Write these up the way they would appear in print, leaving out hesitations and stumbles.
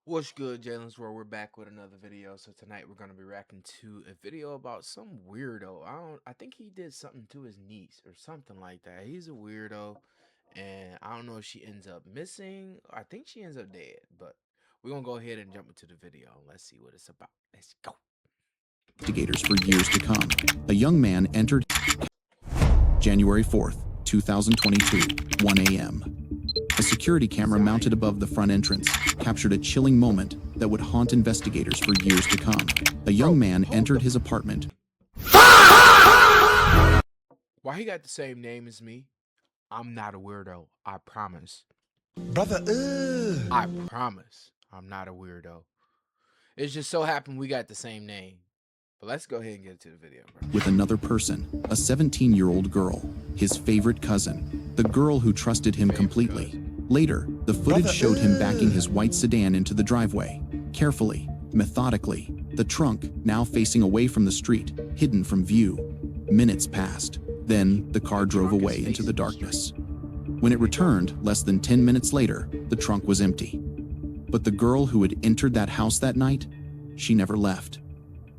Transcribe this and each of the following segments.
What's good, Jalen's World? We're back with another video. So tonight we're gonna be reacting to a video about some weirdo. I think he did something to his niece or something like that. He's a weirdo, and I don't know if she ends up missing. I think she ends up dead, but we're gonna go ahead and jump into the video. Let's see what it's about. Let's go. Investigators for years to come. A young man entered January 4th, 2022, 1 a.m. A security camera mounted above the front entrance captured a chilling moment that would haunt investigators for years to come. A young man entered his apartment. Why he got the same name as me? I'm not a weirdo. I promise. Brother, I promise I'm not a weirdo. It just so happened we got the same name. But let's go ahead and get to the video, bro. With another person, a 17-year-old girl, his favorite cousin, the girl who trusted him completely. Later, the footage showed him backing his white sedan into the driveway, carefully, methodically, the trunk now facing away from the street, hidden from view. Minutes passed. Then, the car drove away into the darkness. When it returned, less than 10 minutes later, the trunk was empty. But the girl who had entered that house that night, she never left.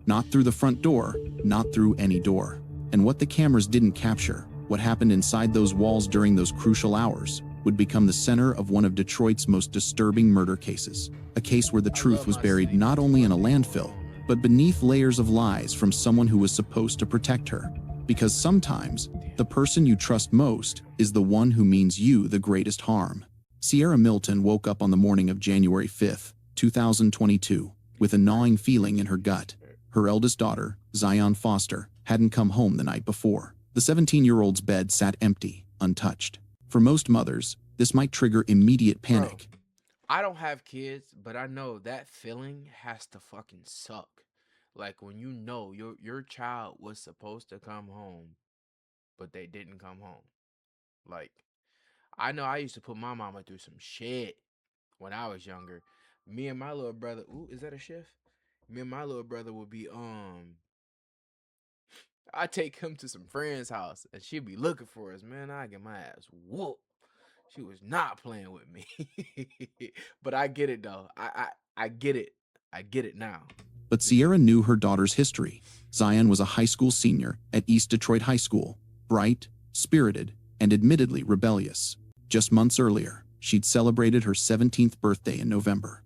Not through the front door, not through any door. And what the cameras didn't capture, what happened inside those walls during those crucial hours, would become the center of one of Detroit's most disturbing murder cases. A case where the truth was buried not only in a landfill, but beneath layers of lies from someone who was supposed to protect her. Because sometimes, the person you trust most is the one who means you the greatest harm. Sierra Milton woke up on the morning of January 5th, 2022, with a gnawing feeling in her gut. Her eldest daughter, Zion Foster, hadn't come home the night before. The 17-year-old's bed sat empty, untouched. For most mothers, this might trigger immediate panic. Bro, I don't have kids, but I know that feeling has to fucking suck. Like when you know your child was supposed to come home, but they didn't come home. Like, I know I used to put my mama through some shit when I was younger. Me and my little brother, ooh, is that a shift? Me and my little brother would be I take him to some friend's house and she'd be looking for us. Man, I get my ass whooped. She was not playing with me. But I get it though. I get it. I get it now. But Sierra knew her daughter's history. Zion was a high school senior at East Detroit High School, bright, spirited, and admittedly rebellious. Just months earlier, she'd celebrated her 17th birthday in November.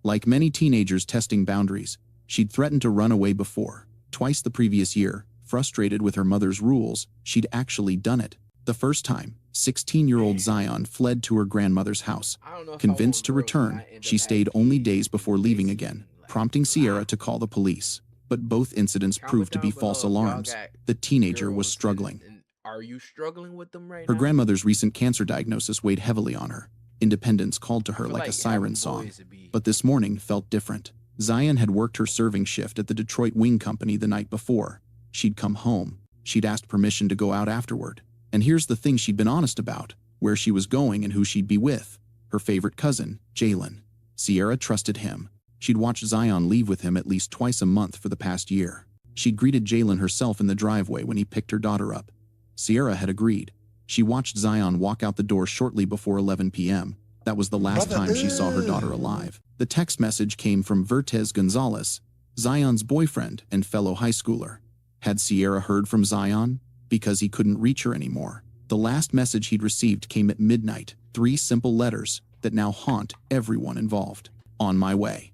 Like many teenagers testing boundaries, she'd threatened to run away before. Twice the previous year, frustrated with her mother's rules, she'd actually done it. The first time, 16-year-old Zion fled to her grandmother's house. Convinced to return, she stayed only days before leaving again, prompting Sierra to call the police. But both incidents proved to be false alarms. The teenager was struggling. Are you struggling with them right Her now? grandmother's recent cancer diagnosis weighed heavily on her. Independence called to her like a siren song. But this morning felt different. Zion had worked her serving shift at the Detroit Wing Company the night before. She'd come home. She'd asked permission to go out afterward. And here's the thing she'd been honest about: where she was going and who she'd be with. Her favorite cousin, Jalen. Sierra trusted him. She'd watched Zion leave with him at least twice a month for the past year. She'd greeted Jalen herself in the driveway when he picked her daughter up. Sierra had agreed. She watched Zion walk out the door shortly before 11 p.m. That was the last time she saw her daughter alive. The text message came from Vertez Gonzalez, Zion's boyfriend and fellow high schooler. Had Sierra heard from Zion? Because he couldn't reach her anymore. The last message he'd received came at midnight, 3 simple letters that now haunt everyone involved. On my way.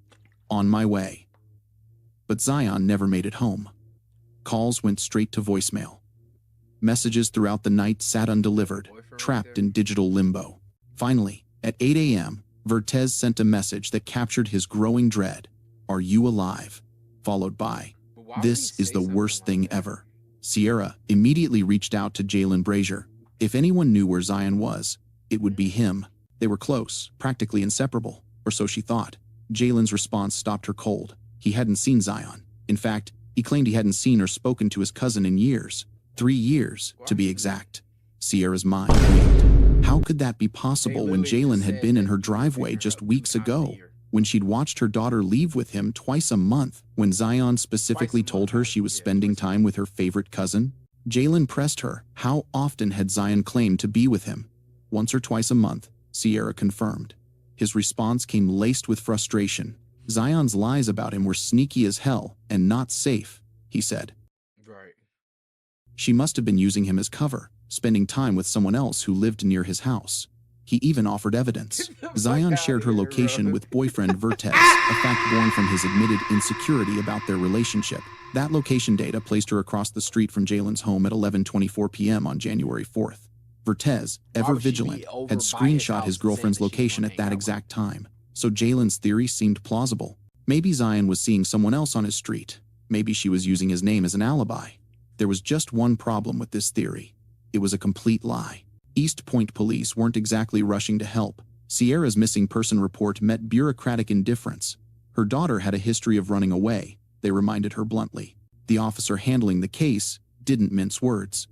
On my way. But Zion never made it home. Calls went straight to voicemail. Messages throughout the night sat undelivered, trapped in digital limbo. Finally, at 8 a.m., Vertez sent a message that captured his growing dread. Are you alive? Followed by, this is the worst thing ever. Sierra immediately reached out to Jalen Brazier. If anyone knew where Zion was, it would be him. They were close, practically inseparable, or so she thought. Jalen's response stopped her cold. He hadn't seen Zion. In fact, he claimed he hadn't seen or spoken to his cousin in years. 3 years, to be exact. Sierra's mind reeled. How could that be possible when Jalen had been in her driveway just weeks ago? When she'd watched her daughter leave with him twice a month? When Zion specifically told her she was spending time with her favorite cousin? Jalen pressed her. How often had Zion claimed to be with him? Once or twice a month, Sierra confirmed. His response came laced with frustration. Zion's lies about him were sneaky as hell and not safe, he said. Right. She must have been using him as cover, spending time with someone else who lived near his house. He even offered evidence. Zion shared her location with boyfriend Vertez, a fact born from his admitted insecurity about their relationship. That location data placed her across the street from Jalen's home at 11:24 p.m. on January 4th. Vertez, ever vigilant, had screenshot his girlfriend's location at that exact time, so Jalen's theory seemed plausible. Maybe Zion was seeing someone else on his street. Maybe she was using his name as an alibi. There was just one problem with this theory. It was a complete lie. East Point police weren't exactly rushing to help. Sierra's missing person report met bureaucratic indifference. Her daughter had a history of running away, they reminded her bluntly. The officer handling the case didn't mince words.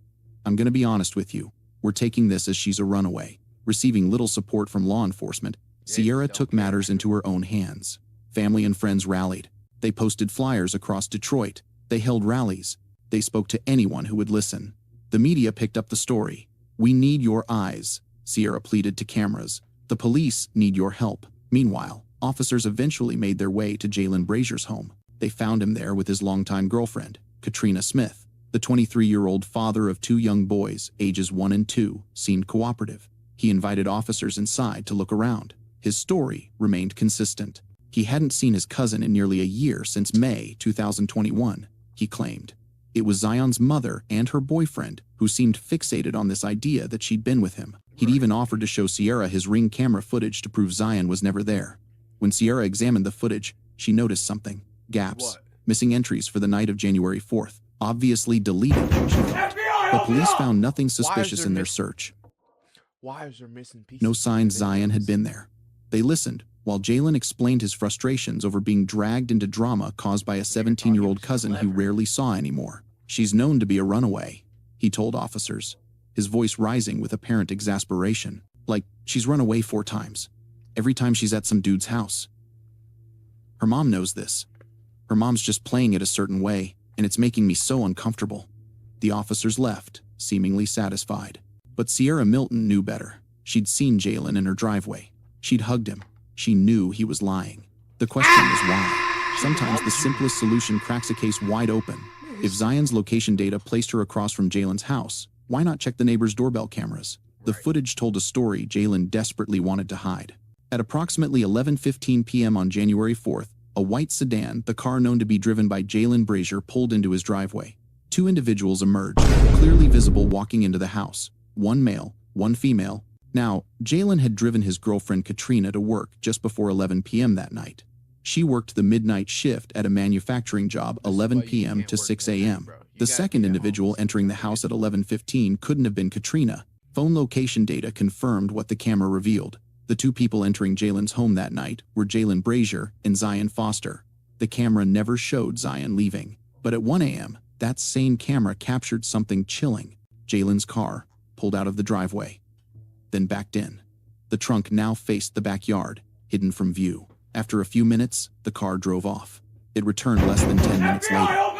I'm going to be honest with you. We're taking this as she's a runaway. Receiving little support from law enforcement, Sierra took matters into her own hands. Family and friends rallied. They posted flyers across Detroit. They held rallies. They spoke to anyone who would listen. The media picked up the story. We need your eyes, Sierra pleaded to cameras. The police need your help. Meanwhile, officers eventually made their way to Jalen Brazier's home. They found him there with his longtime girlfriend, Katrina Smith. The 23-year-old father of two young boys, ages 1 and 2, seemed cooperative. He invited officers inside to look around. His story remained consistent. He hadn't seen his cousin in nearly a year since May 2021, he claimed. It was Zion's mother and her boyfriend who seemed fixated on this idea that she'd been with him. He'd even offered to show Sierra his Ring camera footage to prove Zion was never there. When Sierra examined the footage, she noticed something. Gaps. Missing entries for the night of January 4th. Obviously deleted, she thought. But police found nothing suspicious in their search. Why is there missing pieces? No signs Zion had been there. They listened while Jalen explained his frustrations over being dragged into drama caused by a 17-year-old cousin he rarely saw anymore. She's known to be a runaway, he told officers, his voice rising with apparent exasperation. Like, she's run away 4 times. Every time she's at some dude's house. Her mom knows this. Her mom's just playing it a certain way, and it's making me so uncomfortable. The officers left, seemingly satisfied. But Sierra Milton knew better. She'd seen Jalen in her driveway. She'd hugged him. She knew he was lying. The question was why. Sometimes the simplest solution cracks a case wide open. If Zion's location data placed her across from Jalen's house, why not check the neighbor's doorbell cameras? The footage told a story Jalen desperately wanted to hide. At approximately 11:15 p.m. on January 4th, a white sedan, the car known to be driven by Jalen Brazier, pulled into his driveway. 2 individuals emerged, clearly visible walking into the house. 1 male, 1 female. Now, Jalen had driven his girlfriend Katrina to work just before 11 p.m. that night. She worked the midnight shift at a manufacturing job 11 p.m. to 6 a.m. The second individual entering the house at 11:15 couldn't have been Katrina. Phone location data confirmed what the camera revealed. The 2 people entering Jalen's home that night were Jalen Brazier and Zion Foster. The camera never showed Zion leaving. But at 1 a.m., that same camera captured something chilling. Jalen's car pulled out of the driveway, then backed in. The trunk now faced the backyard, hidden from view. After a few minutes, the car drove off. It returned less than 10 minutes later.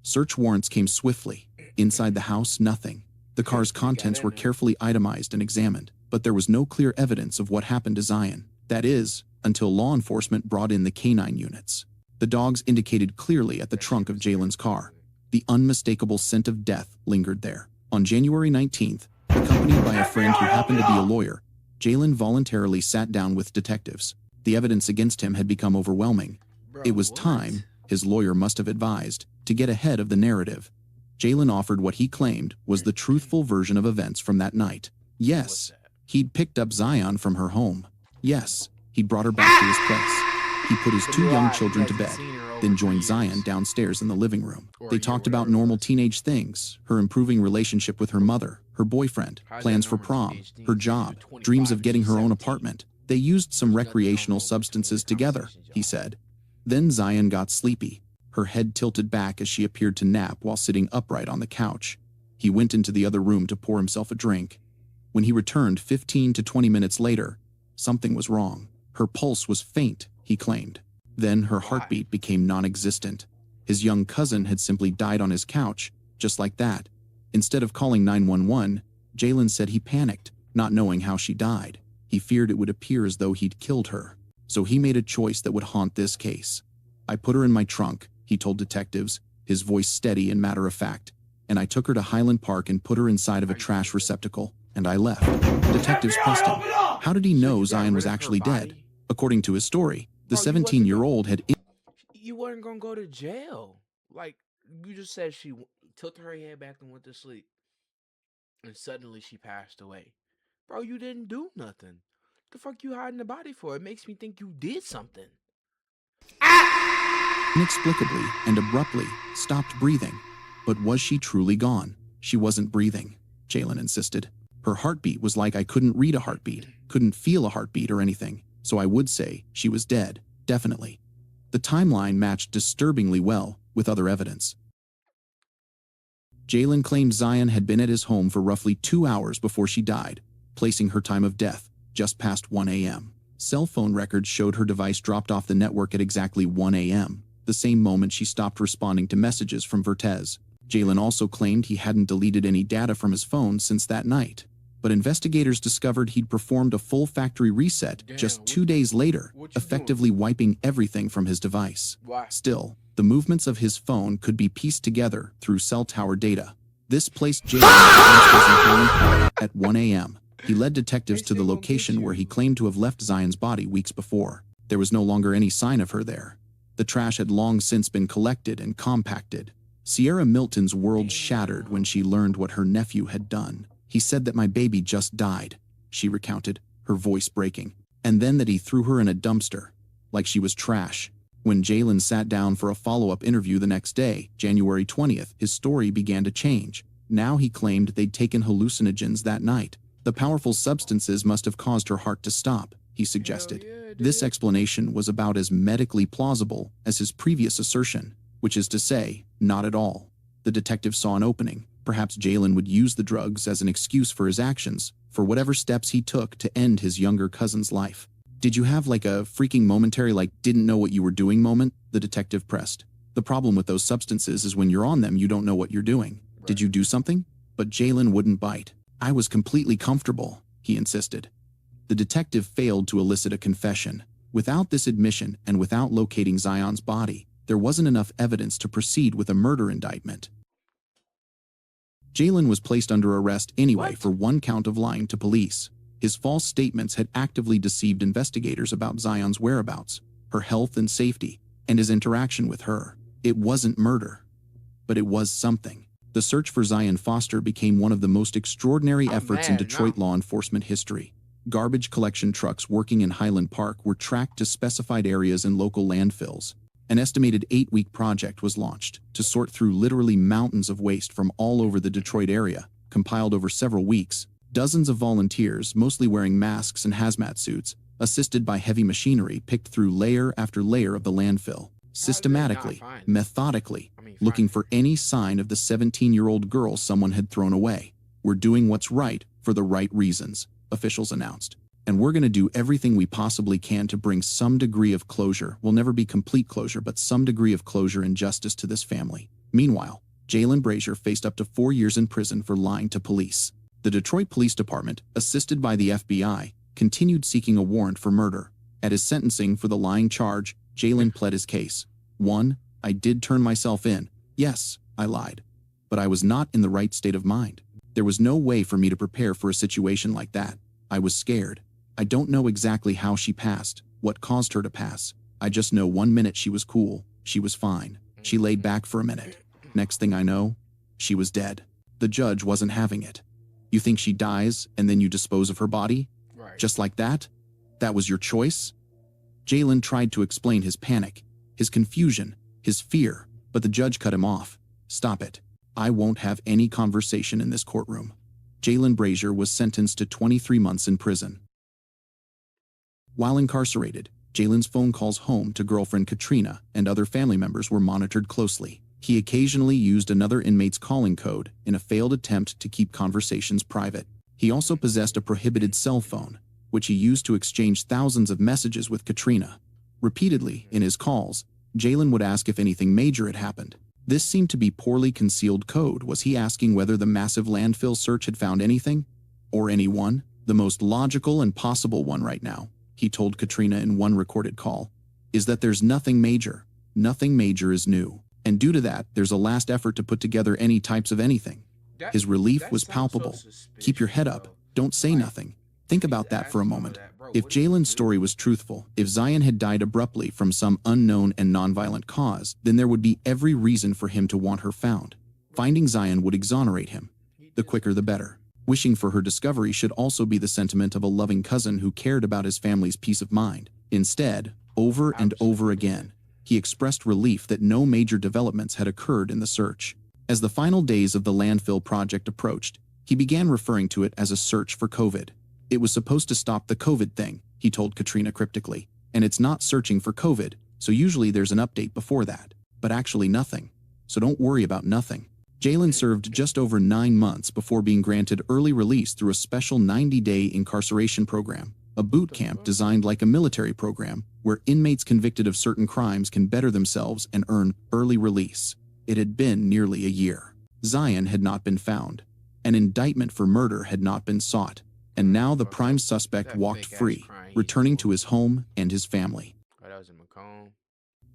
Search warrants came swiftly. Inside the house, nothing. The car's contents were carefully itemized and examined, but there was no clear evidence of what happened to Zion. That is, until law enforcement brought in the canine units. The dogs indicated clearly at the trunk of Jalen's car. The unmistakable scent of death lingered there. On January 19th, accompanied by a friend who happened to be a lawyer, Jalen voluntarily sat down with detectives. The evidence against him had become overwhelming. It was time, his lawyer must have advised, to get ahead of the narrative. Jalen offered what he claimed was the truthful version of events from that night. Yes, he'd picked up Zion from her home. Yes, he'd brought her back to his place. He put his 2 young children to bed, then joined Zion downstairs in the living room. They talked about normal teenage things, her improving relationship with her mother, her boyfriend, plans for prom, her job, dreams of getting her own apartment. They used some recreational substances together, he said. Then Zion got sleepy. Her head tilted back as she appeared to nap while sitting upright on the couch. He went into the other room to pour himself a drink. When he returned 15 to 20 minutes later, something was wrong. Her pulse was faint, he claimed. Then her heartbeat became non-existent. His young cousin had simply died on his couch, just like that. Instead of calling 911, Jalen said he panicked, not knowing how she died. He feared it would appear as though he'd killed her. So he made a choice that would haunt this case. I put her in my trunk, he told detectives, his voice steady and matter-of-fact, and I took her to Highland Park and put her inside of a trash receptacle, and I left. Detectives pressed him. How did he know Zion was actually dead? According to his story, the 17-year-old had... You weren't gonna go to jail. Like, you just said she tilted her head back and went to sleep. And suddenly she passed away. Bro, you didn't do nothing. The fuck you hiding the body for? It makes me think you did something. Inexplicably and abruptly stopped breathing. But was she truly gone? She wasn't breathing, Jalen insisted. Her heartbeat was like I couldn't read a heartbeat, couldn't feel a heartbeat or anything, so I would say she was dead, definitely. The timeline matched disturbingly well with other evidence. Jalen claimed Zion had been at his home for roughly 2 hours before she died, placing her time of death just past 1 a.m. Cell phone records showed her device dropped off the network at exactly 1 a.m., the same moment she stopped responding to messages from Vertez. Jalen also claimed he hadn't deleted any data from his phone since that night, but investigators discovered he'd performed a full factory reset just 2 days later, effectively wiping everything from his device. Still, the movements of his phone could be pieced together through cell tower data. This placed Jalen at 1 a.m. He led detectives to the location where he claimed to have left Zion's body weeks before. There was no longer any sign of her there. The trash had long since been collected and compacted. Sierra Milton's world shattered when she learned what her nephew had done. He said that my baby just died, she recounted, her voice breaking, and then that he threw her in a dumpster, like she was trash. When Jalen sat down for a follow-up interview the next day, January 20th, his story began to change. Now he claimed they'd taken hallucinogens that night. The powerful substances must have caused her heart to stop, he suggested. This explanation was about as medically plausible as his previous assertion, which is to say, not at all. The detective saw an opening. Perhaps Jalen would use the drugs as an excuse for his actions, for whatever steps he took to end his younger cousin's life. Did you have like a freaking momentary didn't know what you were doing moment? The detective pressed. The problem with those substances is when you're on them you don't know what you're doing. Right. Did you do something? But Jalen wouldn't bite. I was completely comfortable, he insisted. The detective failed to elicit a confession. Without this admission and without locating Zion's body, there wasn't enough evidence to proceed with a murder indictment. Jalen was placed under arrest anyway for one count of lying to police. His false statements had actively deceived investigators about Zion's whereabouts, her health and safety, and his interaction with her. It wasn't murder, but it was something. The search for Zion Foster became one of the most extraordinary efforts in Detroit law enforcement history. Garbage collection trucks working in Highland Park were tracked to specified areas in local landfills. An estimated 8-week project was launched to sort through literally mountains of waste from all over the Detroit area, compiled over several weeks. Dozens of volunteers, mostly wearing masks and hazmat suits, assisted by heavy machinery, picked through layer after layer of the landfill, systematically, methodically, looking for any sign of the 17-year-old girl someone had thrown away. We're doing what's right for the right reasons, officials announced. And we're going to do everything we possibly can to bring some degree of closure. Will never be complete closure, but some degree of closure and justice to this family. Meanwhile, Jalen Brazier faced up to 4 years in prison for lying to police. The Detroit Police Department, assisted by the FBI, continued seeking a warrant for murder. At his sentencing for the lying charge, Jalen pled his case. 1. I did turn myself in. Yes, I lied. But I was not in the right state of mind. There was no way for me to prepare for a situation like that. I was scared. I don't know exactly how she passed, what caused her to pass. I just know 1 minute she was cool, she was fine. She laid back for a minute. Next thing I know, she was dead. The judge wasn't having it. You think she dies and then you dispose of her body? Right. Just like that? That was your choice? Jalen tried to explain his panic, his confusion, his fear, but the judge cut him off. Stop it. I won't have any conversation in this courtroom. Jalen Brazier was sentenced to 23 months in prison. While incarcerated, Jalen's phone calls home to girlfriend Katrina and other family members were monitored closely. He occasionally used another inmate's calling code in a failed attempt to keep conversations private. He also possessed a prohibited cell phone, which he used to exchange thousands of messages with Katrina. Repeatedly, in his calls, Jalen would ask if anything major had happened. This seemed to be poorly concealed code. Was he asking whether the massive landfill search had found anything? Or anyone? The most logical and possible one right now, he told Katrina in one recorded call, is that there's nothing major. Nothing major is new. And due to that, there's a last effort to put together any types of anything. His relief was palpable. Keep your head up. Don't say nothing. Think about that for a moment. If Jalen's story was truthful, if Zion had died abruptly from some unknown and nonviolent cause, then there would be every reason for him to want her found. Finding Zion would exonerate him. The quicker the better. Wishing for her discovery should also be the sentiment of a loving cousin who cared about his family's peace of mind. Instead, over and over again, he expressed relief that no major developments had occurred in the search. As the final days of the landfill project approached, he began referring to it as a search for COVID. It was supposed to stop the COVID thing, he told Katrina cryptically, and it's not searching for COVID, so usually there's an update before that. But actually nothing. So don't worry about nothing. Jalen served just over 9 months before being granted early release through a special 90-day incarceration program, a boot camp designed like a military program where inmates convicted of certain crimes can better themselves and earn early release. It had been nearly a year. Zion had not been found. An indictment for murder had not been sought, and now the prime suspect walked free, returning to his home and his family.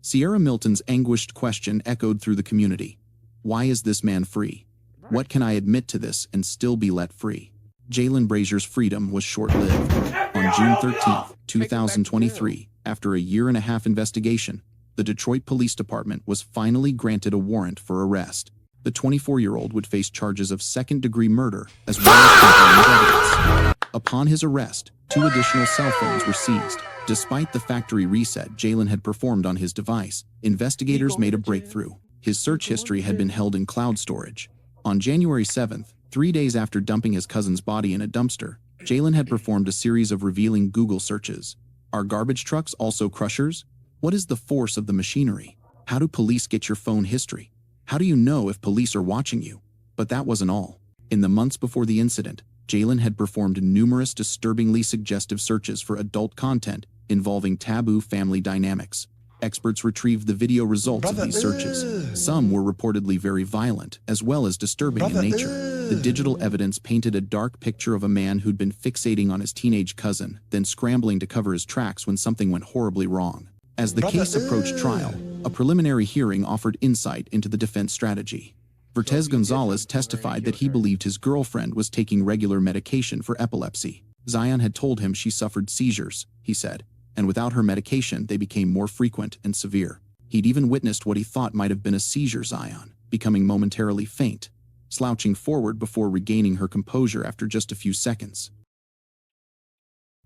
Sierra Milton's anguished question echoed through the community. Why is this man free? What can I admit to this and still be let free? Jalen Brazier's freedom was short-lived. On June 13, 2023, after a year-and-a-half investigation, the Detroit Police Department was finally granted a warrant for arrest. The 24-year-old would face charges of second-degree murder as well as tampering with evidence. Upon his arrest, 2 additional cell phones were seized. Despite the factory reset Jalen had performed on his device, investigators made a breakthrough. His search history had been held in cloud storage. On January 7th, 3 days after dumping his cousin's body in a dumpster, Jalen had performed a series of revealing Google searches. Are garbage trucks also crushers? What is the force of the machinery? How do police get your phone history? How do you know if police are watching you? But that wasn't all. In the months before the incident, Jalen had performed numerous disturbingly suggestive searches for adult content involving taboo family dynamics. Experts retrieved the video results of these searches. Some were reportedly very violent, as well as disturbing in nature. The digital evidence painted a dark picture of a man who'd been fixating on his teenage cousin, then scrambling to cover his tracks when something went horribly wrong. As the case approached trial, a preliminary hearing offered insight into the defense strategy. Vertez Gonzalez testified that he believed his girlfriend was taking regular medication for epilepsy. Zion had told him she suffered seizures, he said, and without her medication they became more frequent and severe. He'd even witnessed what he thought might have been a seizure Zion, becoming momentarily faint, slouching forward before regaining her composure after just a few seconds.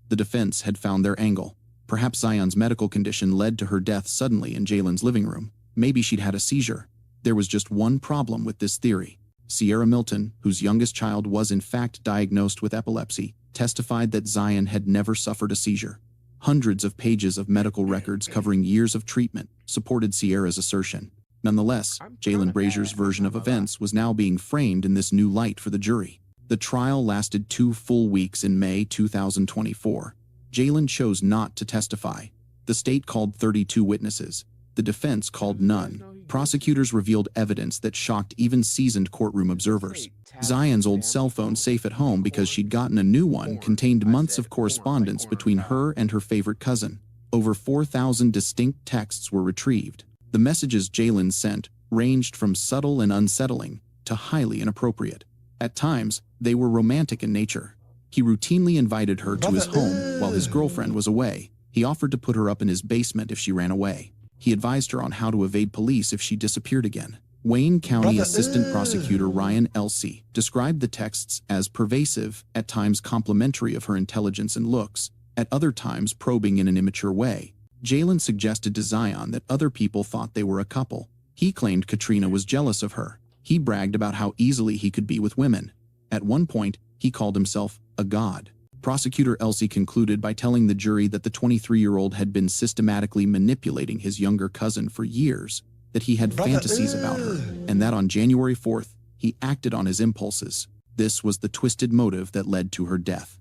The defense had found their angle. Perhaps Zion's medical condition led to her death suddenly in Jalen's living room. Maybe she'd had a seizure. There was just one problem with this theory. Sierra Milton, whose youngest child was in fact diagnosed with epilepsy, testified that Zion had never suffered a seizure. Hundreds of pages of medical records covering years of treatment supported Sierra's assertion. Nonetheless, Jalen Brazier's version of events was now being framed in this new light for the jury. The trial lasted 2 full weeks in May 2024. Jalen chose not to testify. The state called 32 witnesses. The defense called none. Prosecutors revealed evidence that shocked even seasoned courtroom observers. Zion's old cell phone safe at home because she'd gotten a new one contained months of correspondence between her and her favorite cousin. Over 4,000 distinct texts were retrieved. The messages Jalen sent ranged from subtle and unsettling to highly inappropriate. At times, they were romantic in nature. He routinely invited her to his home while his girlfriend was away. He offered to put her up in his basement if she ran away. He advised her on how to evade police if she disappeared again. Wayne County Assistant Prosecutor Ryan Elsey described the texts as pervasive, at times complimentary of her intelligence and looks, at other times probing in an immature way. Jalen suggested to Zion that other people thought they were a couple. He claimed Katrina was jealous of her. He bragged about how easily he could be with women. At one point, he called himself a god. Prosecutor Elsey concluded by telling the jury that the 23-year-old had been systematically manipulating his younger cousin for years, that he had fantasies about her, and that on January 4th, he acted on his impulses. This was the twisted motive that led to her death.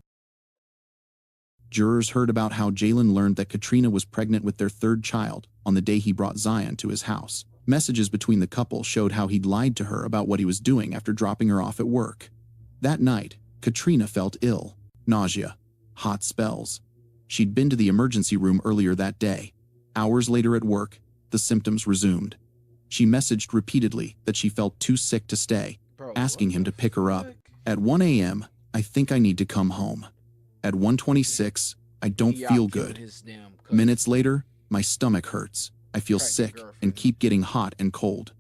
Jurors heard about how Jalen learned that Katrina was pregnant with their 3rd child on the day he brought Zion to his house. Messages between the couple showed how he'd lied to her about what he was doing after dropping her off at work. That night, Katrina felt ill. nausea, hot spells. She'd been to the emergency room earlier that day. Hours later at work, the symptoms resumed. She messaged repeatedly that she felt too sick to stay, Bro, asking what him the to pick her up. fuck? At 1 a.m., I think I need to come home. At 1:26, I don't He feel out killed good. his damn cousin. Minutes later, my stomach hurts. I feel Cracked sick girlfriend. and keep getting hot and cold.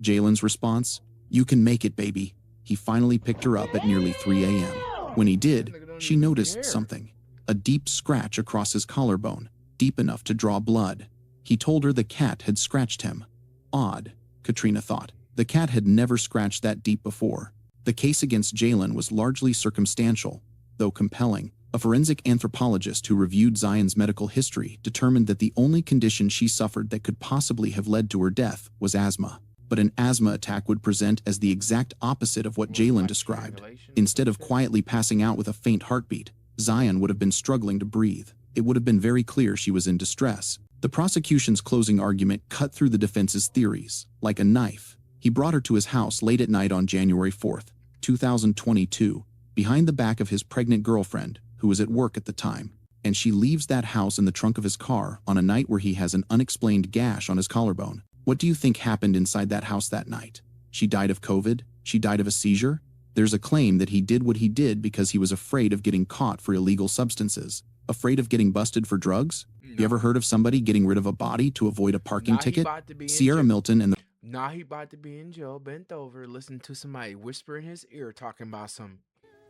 Jalen's response? You can make it, baby. He finally picked her up at nearly 3 a.m. When he did, she noticed something. A deep scratch across his collarbone, deep enough to draw blood. He told her the cat had scratched him. Odd, Katrina thought. The cat had never scratched that deep before. The case against Jalen was largely circumstantial, though compelling. A forensic anthropologist who reviewed Zion's medical history determined that the only condition she suffered that could possibly have led to her death was asthma. But an asthma attack would present as the exact opposite of what Jalen described. Instead of quietly passing out with a faint heartbeat, Zion would have been struggling to breathe. It would have been very clear she was in distress. The prosecution's closing argument cut through the defense's theories. Like a knife, he brought her to his house late at night on January 4th, 2022, behind the back of his pregnant girlfriend, who was at work at the time, and she leaves that house in the trunk of his car on a night where he has an unexplained gash on his collarbone. What do you think happened inside that house that night? She died of COVID? She died of a seizure? There's a claim that he did what he did because he was afraid of getting caught for illegal substances. Afraid of getting busted for drugs? No. You ever heard of somebody getting rid of a body to avoid a parking ticket? Sierra Milton and the... Nah, he about to be in jail, bent over, listening to somebody whisper in his ear talking about some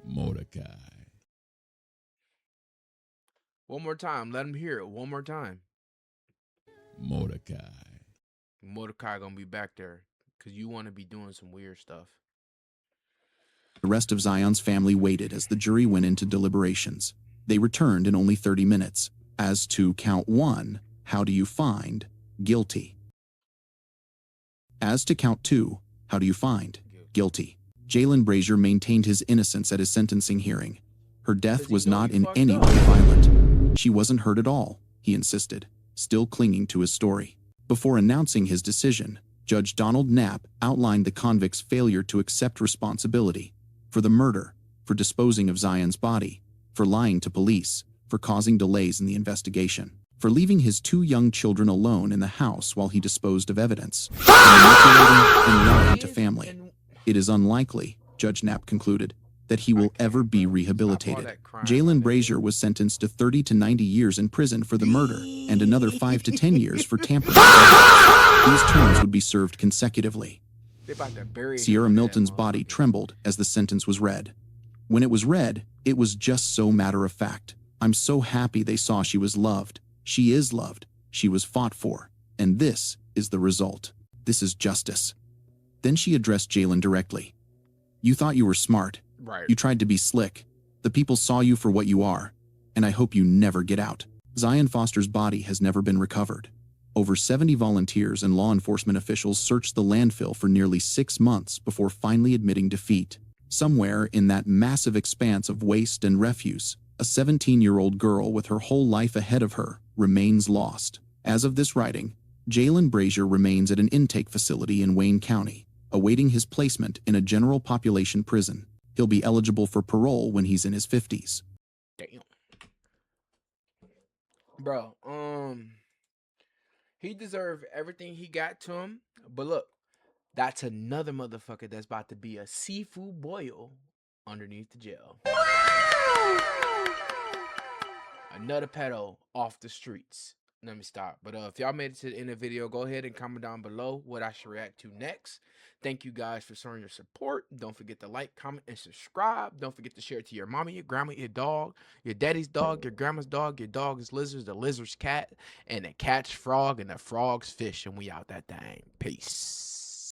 Mordecai. One more time. Let him hear it. One more time. Mordecai. Mordecai gonna be back there because you want to be doing some weird stuff. The rest of Zion's family waited as the jury went into deliberations. They returned in only 30 minutes. As to count 1, how do you find guilty? As to count 2, how do you find guilty? Jalen Brazier maintained his innocence at his sentencing hearing. Her death was not in any way violent. She wasn't hurt at all, he insisted, still clinging to his story. Before announcing his decision, Judge Donald Knapp outlined the convict's failure to accept responsibility for the murder, for disposing of Zion's body, for lying to police, for causing delays in the investigation, for leaving his 2 young children alone in the house while he disposed of evidence, for manipulating and lying to family. It is unlikely, Judge Knapp concluded, that he will ever be rehabilitated. Jalen Brazier was sentenced to 30 to 90 years in prison for the murder and another 5 to 10 years for tampering with evidence. These terms would be served consecutively. Sierra Milton's body trembled as the sentence was read. When it was read, it was just so matter-of-fact. I'm so happy they saw she was loved. She is loved. She was fought for. And this is the result. This is justice. Then she addressed Jalen directly. You thought you were smart. Right. You tried to be slick. The people saw you for what you are. And I hope you never get out. Zion Foster's body has never been recovered. Over 70 volunteers and law enforcement officials searched the landfill for nearly 6 months before finally admitting defeat. Somewhere in that massive expanse of waste and refuse, a 17-year-old girl with her whole life ahead of her remains lost. As of this writing, Jalen Brazier remains at an intake facility in Wayne County, awaiting his placement in a general population prison. He'll be eligible for parole when he's in his 50s. Damn. Bro, he deserved everything he got to him. But look, that's another motherfucker that's about to be a seafood boil underneath the jail. Another pedo off the streets. Let me stop. But if y'all made it to the end of the video, go ahead and comment down below what I should react to next. Thank you guys for showing your support. Don't forget to like, comment, and subscribe. Don't forget to share it to your mommy, your grandma, your dog, your daddy's dog, your grandma's dog, your dog's lizards, the lizard's cat, and the cat's frog, and the frog's fish. And we out that thing. Peace.